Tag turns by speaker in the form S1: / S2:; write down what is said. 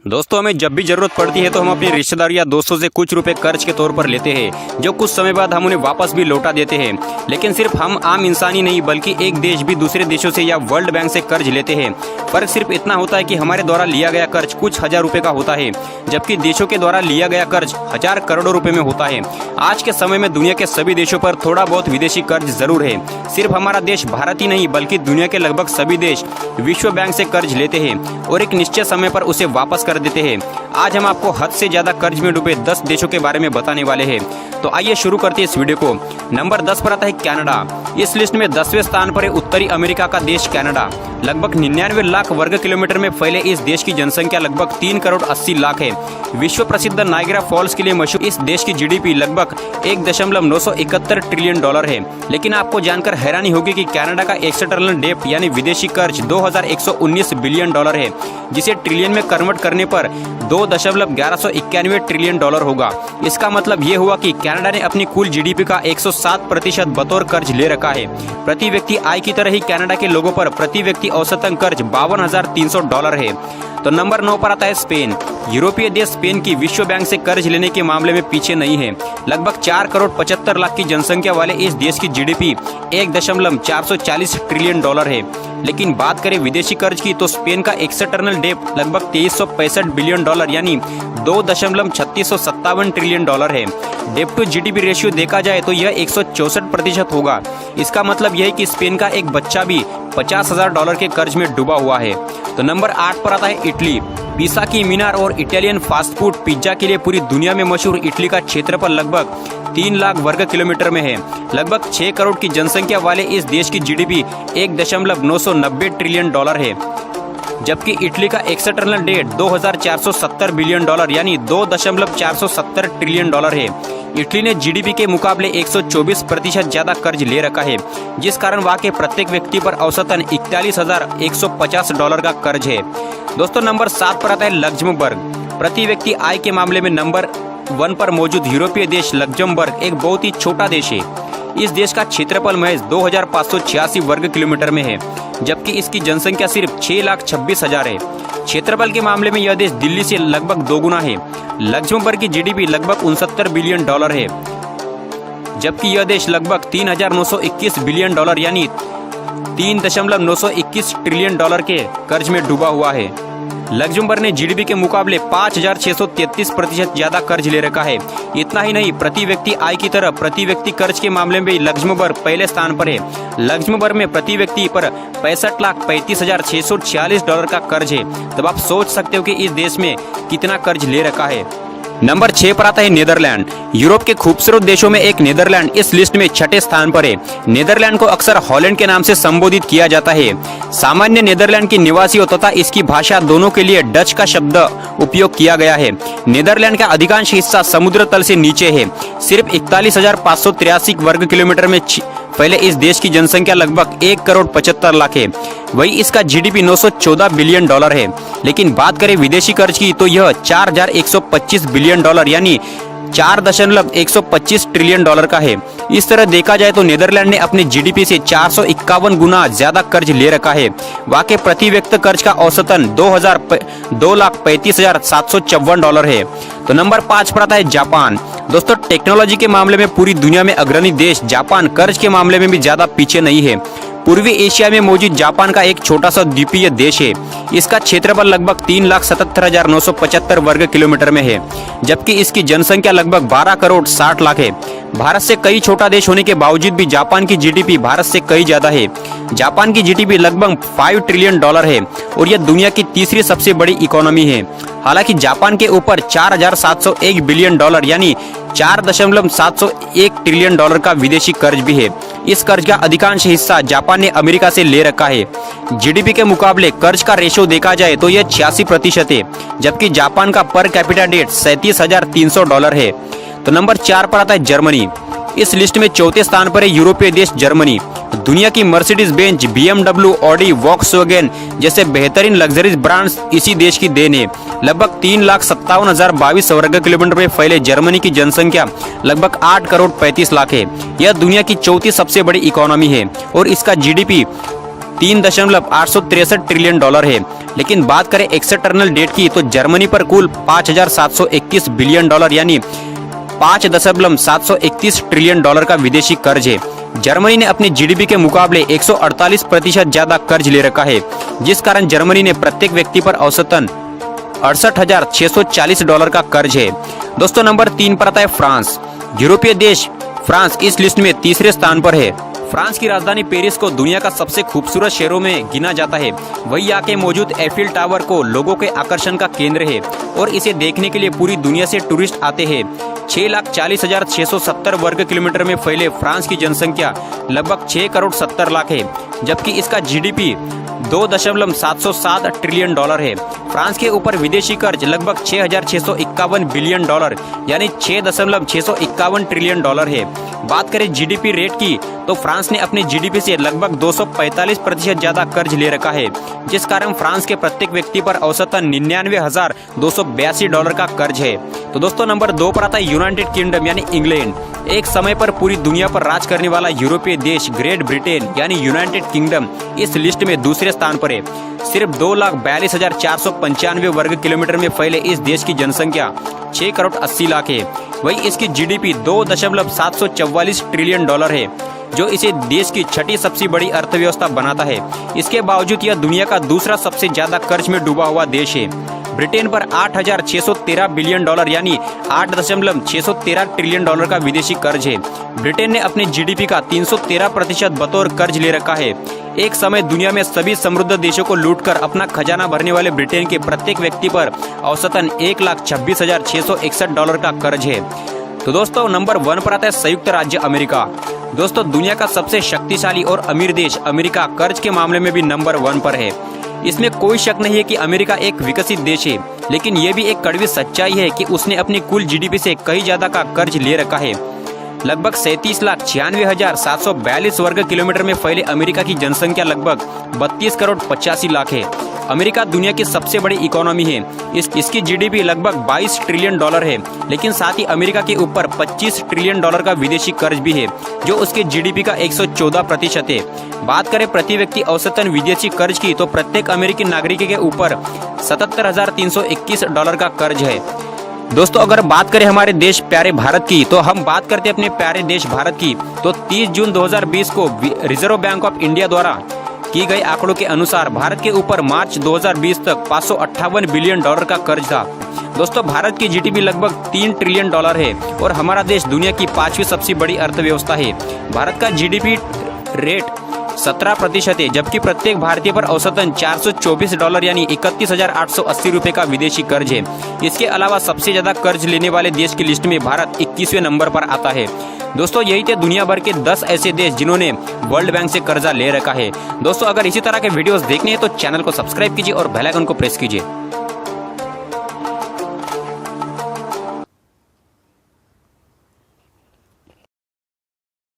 S1: दोस्तों, हमें जब भी जरूरत पड़ती है तो हम अपने रिश्तेदार या दोस्तों से कुछ रुपए कर्ज के तौर पर लेते हैं, जो कुछ समय बाद हम उन्हें वापस भी लौटा देते हैं। लेकिन सिर्फ हम आम इंसान ही नहीं बल्कि एक देश भी दूसरे देशों से या वर्ल्ड बैंक से कर्ज लेते हैं। फर्क सिर्फ इतना होता है कि हमारे द्वारा लिया गया कर्ज कुछ हजार रुपए का होता है, जबकि देशों के द्वारा लिया गया कर्ज हजार करोड़ों रुपए में होता है। आज के समय में दुनिया के सभी देशों पर थोड़ा बहुत विदेशी कर्ज जरूर है। सिर्फ हमारा देश भारत ही नहीं बल्कि दुनिया के लगभग सभी देश विश्व बैंक से कर्ज लेते हैं और एक निश्चित समय पर उसे वापस कर देते हैं। आज हम आपको हद से ज्यादा कर्ज में डूबे 10 देशों के बारे में बताने वाले हैं। तो आइए शुरू करते हैं इस वीडियो को। नंबर 10 पर आता है कनाडा। इस लिस्ट में 10वें स्थान पर है उत्तरी अमेरिका का देश कनाडा। लगभग 99 लाख वर्ग किलोमीटर में फैले इस देश की जनसंख्या लगभग 3 करोड़ 80 लाख है। विश्व प्रसिद्ध नायग्रा फॉल्स के लिए मशहूर इस देश की जीडीपी लगभग 1.971 ट्रिलियन डॉलर है। लेकिन आपको जानकर हैरानी होगी कि कनाडा का एक्सटर्नल डेब्ट यानी विदेशी कर्ज 2119 बिलियन डॉलर है, जिसे ट्रिलियन में कन्वर्ट करने पर 2.1191 ट्रिलियन डॉलर होगा। इसका मतलब ये हुआ कि कनाडा ने अपनी कुल जीडीपी का 107% बतौर कर्ज ले रखा है। प्रति व्यक्ति आय की तरह ही कनाडा के लोगों पर प्रति व्यक्ति औसतन कर्ज $52,300 है। तो नंबर 9 पर आता है स्पेन। यूरोपीय देश स्पेन की विश्व बैंक से कर्ज लेने के मामले में पीछे नहीं है। लगभग 4 करोड़ 75 लाख की जनसंख्या वाले इस देश की जीडीपी 1.440 ट्रिलियन डॉलर है। लेकिन बात करें विदेशी कर्ज की तो स्पेन का एक्सटर्नल डेब्ट लगभग 2365 बिलियन डॉलर यानी 2.3657 ट्रिलियन डॉलर है। डेब्ट टू जीडीपी रेशियो देखा जाए तो यह 164% होगा। इसका मतलब यह है कि स्पेन का एक बच्चा भी $50,000 के कर्ज में डूबा हुआ है। तो नंबर 8 पर आता है इटली। पिसा की मीनार और इटालियन फास्ट फूड पिज्जा के लिए पूरी दुनिया में मशहूर इटली का क्षेत्रफल लगभग 3 लाख वर्ग किलोमीटर में है। लगभग 6 करोड़ की जनसंख्या वाले इस देश की जीडीपी 1.990 ट्रिलियन डॉलर है, जबकि इटली का एक्सटर्नल डेट 2470 बिलियन डॉलर यानी 2.470 ट्रिलियन डॉलर है। इटली ने जीडीपी के मुकाबले 124% ज्यादा कर्ज ले रखा है, जिस कारण वहां के प्रत्येक व्यक्ति पर औसतन $41,150 का कर्ज है। दोस्तों, नंबर 7 पर आता है लग्जमबर्ग। प्रति व्यक्ति आय के मामले में नंबर 1 पर मौजूद यूरोपीय देश लग्जमबर्ग एक बहुत ही छोटा देश है। इस देश का क्षेत्रफल महज 2586 वर्ग किलोमीटर में है, जबकि इसकी जनसंख्या सिर्फ 6,26,000 है। क्षेत्रफल के मामले में यह देश दिल्ली से लगभग दोगुना है। लग्जमबर्ग की जीडीपी लगभग 69 बिलियन डॉलर है, जबकि यह देश लगभग 3,921 बिलियन डॉलर यानी 3.921 ट्रिलियन डॉलर के कर्ज में डूबा हुआ है। लग्जमबर्ग ने जीडीपी के मुकाबले 5,633% ज्यादा कर्ज ले रखा है। इतना ही नहीं, प्रति व्यक्ति आय की तरह प्रति व्यक्ति कर्ज के मामले में लग्जमबर्ग पहले स्थान पर है। लग्जमबर्ग में प्रति व्यक्ति पर $65,35,646 का कर्ज है। तब आप सोच सकते हो कि इस देश में कितना कर्ज ले रखा है। नंबर 6 पर आता है नीदरलैंड। यूरोप के खूबसूरत देशों में एक नीदरलैंड इस लिस्ट में 6ठे स्थान पर है। नीदरलैंड को अक्सर हॉलैंड के नाम से संबोधित किया जाता है। सामान्य नीदरलैंड की निवासियों तथा इसकी भाषा दोनों के लिए डच का शब्द उपयोग किया गया है। नीदरलैंड का अधिकांश हिस्सा समुद्र तल से नीचे है। सिर्फ 41,583 वर्ग किलोमीटर में पहले इस देश की जनसंख्या लगभग 1 करोड़ 75 लाख है। वही इसका जीडीपी 914 बिलियन डॉलर है। लेकिन बात करें विदेशी कर्ज की तो यह 4,125 बिलियन डॉलर यानी 4.125 ट्रिलियन डॉलर का है। इस तरह देखा जाए तो नीदरलैंड ने अपने जीडीपी से 451 गुना ज्यादा कर्ज ले रखा है। वहाँ के प्रति व्यक्ति कर्ज का औसतन $2,35,754 है। तो नंबर 5 पर आता है जापान। दोस्तों, टेक्नोलॉजी के मामले में पूरी दुनिया में अग्रणी देश जापान कर्ज के मामले में भी ज्यादा पीछे नहीं है। पूर्वी एशिया में मौजूद जापान का एक छोटा सा द्वीपीय देश है। इसका क्षेत्रफल लगभग 3,77,975 वर्ग किलोमीटर में है, जबकि इसकी जनसंख्या लगभग 12 करोड़ 60 लाख है। भारत से कई छोटा देश होने के बावजूद भी जापान की जीडीपी भारत से कई ज्यादा है। जापान की जीडीपी लगभग 5 ट्रिलियन डॉलर है और यह दुनिया की तीसरी सबसे बड़ी इकोनॉमी है। हालांकि जापान के ऊपर 4,701 बिलियन डॉलर यानी 4.701 ट्रिलियन डॉलर का विदेशी कर्ज भी है। इस कर्ज का अधिकांश हिस्सा जापान ने अमेरिका से ले रखा है। जीडीपी के मुकाबले कर्ज का रेशो देखा जाए तो यह 86% है, जबकि जापान का पर कैपिटा डेट $37,300 है। तो नंबर 4 पर आता है जर्मनी। इस लिस्ट में चौथे स्थान पर है यूरोपीय देश जर्मनी। दुनिया की Mercedes Benz, BMW, Audi, Volkswagen जैसे बेहतरीन लग्जरीज ब्रांड्स इसी देश की देन है। लगभग 3,57,022 वर्ग किलोमीटर में फैले जर्मनी की जनसंख्या लगभग 8 करोड़ 35 लाख है। यह दुनिया की चौथी सबसे बड़ी इकोनॉमी है और इसका जीडीपी $3.863 ट्रिलियन है। लेकिन बात करें एक्सटर्नल डेट की तो जर्मनी पर कुल $5,721 बिलियन यानी $5.731 ट्रिलियन का विदेशी कर्ज है। जर्मनी ने अपनी जीडीपी के मुकाबले 148% ज्यादा कर्ज ले रखा है, जिस कारण जर्मनी ने प्रत्येक व्यक्ति पर औसतन $68,640 का कर्ज है। दोस्तों नंबर 3 पर आता है फ्रांस। यूरोपीय देश फ्रांस इस लिस्ट में तीसरे स्थान पर है। फ्रांस की राजधानी पेरिस को दुनिया का सबसे खूबसूरत शहरों में गिना जाता है। वही आके मौजूद एफिल टावर को लोगों के आकर्षण का केंद्र है और इसे देखने के लिए पूरी दुनिया से टूरिस्ट आते हैं। 6,40,670 वर्ग किलोमीटर में फैले फ्रांस की जनसंख्या लगभग 6,70,00,000 है, जबकि इसका जीडीपी $2.707 ट्रिलियन है। फ्रांस के ऊपर विदेशी कर्ज लगभग $6,651 बिलियन यानी $6.651 ट्रिलियन है। बात करें जीडीपी रेट की तो फ्रांस ने अपनी जीडीपी से लगभग 245% ज्यादा कर्ज ले रखा है, जिस कारण फ्रांस के प्रत्येक व्यक्ति पर औसतन $99,282 का कर्ज है। तो दोस्तों नंबर 2 पर आता है यूनाइटेड किंगडम यानी इंग्लैंड। एक समय पर पूरी दुनिया पर राज करने वाला यूरोपीय देश ग्रेट ब्रिटेन यानी यूनाइटेड किंगडम इस लिस्ट में दूसरे स्थान पर है। सिर्फ 2,42,495 वर्ग किलोमीटर में फैले इस देश की जनसंख्या 6,80,00,000 है। वही इसकी जीडीपी $2.744 ट्रिलियन है, जो इसे देश की छठी सबसे बड़ी अर्थव्यवस्था बनाता है। इसके बावजूद यह दुनिया का दूसरा सबसे ज्यादा कर्ज में डूबा हुआ देश है। ब्रिटेन पर $8,613 बिलियन यानी $8.613 ट्रिलियन का विदेशी कर्ज है। ब्रिटेन ने अपने जीडीपी का 313% बतौर कर्ज ले रखा है। एक समय दुनिया में सभी समृद्ध देशों को लूटकर अपना खजाना भरने वाले ब्रिटेन के प्रत्येक व्यक्ति पर औसतन $1,26,661 का कर्ज है। तो दोस्तों नंबर 1 पर आता है संयुक्त राज्य अमेरिका। दोस्तों दुनिया का सबसे शक्तिशाली और अमीर देश अमेरिका कर्ज के मामले में भी नंबर 1 पर है। इसमें कोई शक नहीं है कि अमेरिका एक विकसित देश है, लेकिन ये भी एक कड़वी सच्चाई है कि उसने अपनी कुल जीडीपी से कहीं ज्यादा का कर्ज ले रखा है। लगभग 37,96,742 वर्ग किलोमीटर में फैले अमेरिका की जनसंख्या लगभग 32,85,00,000 है। अमेरिका दुनिया की सबसे बड़ी इकोनॉमी है। इसकी जीडीपी लगभग $22 ट्रिलियन है, लेकिन साथ ही अमेरिका के ऊपर $25 ट्रिलियन का विदेशी कर्ज भी है, जो उसके जीडीपी का 114% है। बात करें प्रति व्यक्ति औसतन विदेशी कर्ज की तो प्रत्येक अमेरिकी नागरिक के ऊपर $77,321 का कर्ज है। दोस्तों अगर बात करें हमारे देश प्यारे भारत की तो हम बात करते हैं अपने प्यारे देश भारत की। तो 30 जून 2020 को रिजर्व बैंक ऑफ इंडिया द्वारा की गई आंकड़ों के अनुसार भारत के ऊपर मार्च 2020 तक $558 बिलियन का कर्ज था। दोस्तों भारत की जीडीपी लगभग $3 ट्रिलियन है और हमारा देश दुनिया की 5वीं सबसे बड़ी अर्थव्यवस्था है। भारत का जीडीपी रेट 17% है, जबकि प्रत्येक भारतीय पर औसतन $424 यानी $31,880 का विदेशी कर्ज है। इसके अलावा सबसे ज्यादा कर्ज लेने वाले देश की लिस्ट में भारत 21वें नंबर पर आता है। दोस्तों यही थे दुनिया भर के 10 ऐसे देश जिन्होंने वर्ल्ड बैंक से कर्जा ले रखा है। दोस्तों अगर इसी तरह के वीडियोस देखने हैं तो चैनल को सब्सक्राइब कीजिए और बेल आइकन को प्रेस कीजिए।